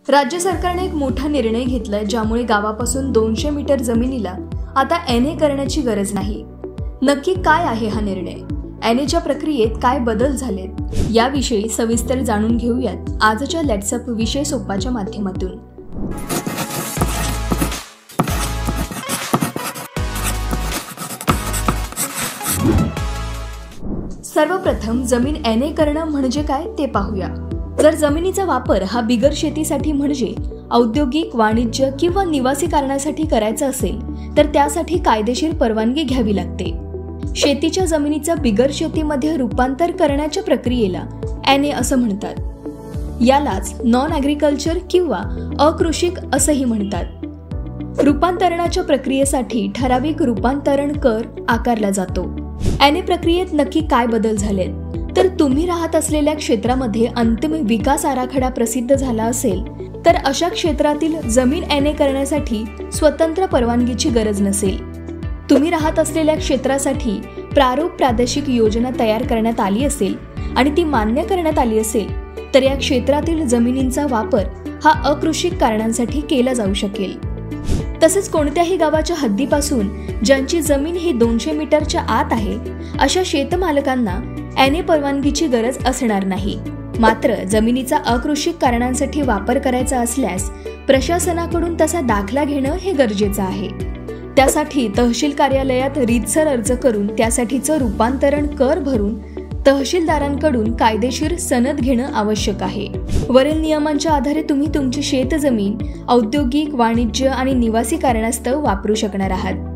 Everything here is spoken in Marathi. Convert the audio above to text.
राज्य सरकारने एक मोठा निर्णय घेतलाय, ज्यामुळे गावापासून 200 मीटर जमिनीला आता एनए करण्याची गरज नाही। नक्की काय आहे हा निर्णय? एनएच्या प्रक्रियेत काय बदल झालेत? याविषयी सविस्तर जाणून घेऊयात आजच्या लेट्स अप विषय सोप्पाच्या माध्यमातून। सर्वप्रथम जमीन एनए करणं म्हणजे काय ते पाहूया। जर जमिनीचा वापर हा बिगर शेतीसाठी म्हणजे औद्योगिक, वाणिज्य किंवा निवासी कारणासाठी करायचा असेल तर त्यासाठी कायदेशीर परवानगी घ्यावी लागते। शेतीच्या जमिनीचा बिगर शेतीमध्ये रूपांतर करण्याच्या प्रक्रियेला एनए असं म्हणतात। यालाच नॉन ॲग्रिकल्चर किंवा अकृषिक असंही म्हणतात। रूपांतरणाच्या प्रक्रियेसाठी ठराविक रूपांतरण कर आकारला जातो। एनए प्रक्रियेत नक्की काय बदल झालेत? तर तुम्ही राहत असलेल्या क्षेत्रामध्ये अंतिम विकास आराखडा प्रसिद्ध झाला असेल तर अशा क्षेत्रातील जमीन एनए करण्यासाठी स्वतंत्र परवानगीची गरज नसेल। तुम्ही राहत असलेल्या क्षेत्रासाठी प्रारूप प्रादेशिक योजना तयार करण्यात आली असेल आणि ती मान्य करण्यात आली असेल तर या क्षेत्रातील जमिनींचा वापर हा अकृषिक कारणांसाठी केला जाऊ शकेल। तसेच कोणत्याही गावाच्या हद्दीपासून ज्यांची जमीन ही 200 मीटरच्या आत आहे अशा शेतमालकांना एनए परवानगीची गरज असणार नाही। मात्र जमिनीचा अकृषिक कारणांसाठी वापर करायचा असल्यास प्रशासनाकडून तसा दाखला घेणं हे गरजेचं आहे। त्यासाठी तहसील कार्यालयात रीतसर अर्ज करून त्यासाठीचं रूपांतरण कर भरून तहसीलदारांकडून कायदेशीर सनद घेणं आवश्यक आहे। वरील नियमांच्या आधारे तुम्ही तुमची शेतजमीन औद्योगिक, वाणिज्य आणि निवासी कारणास्तव वापरू शकणार आहात।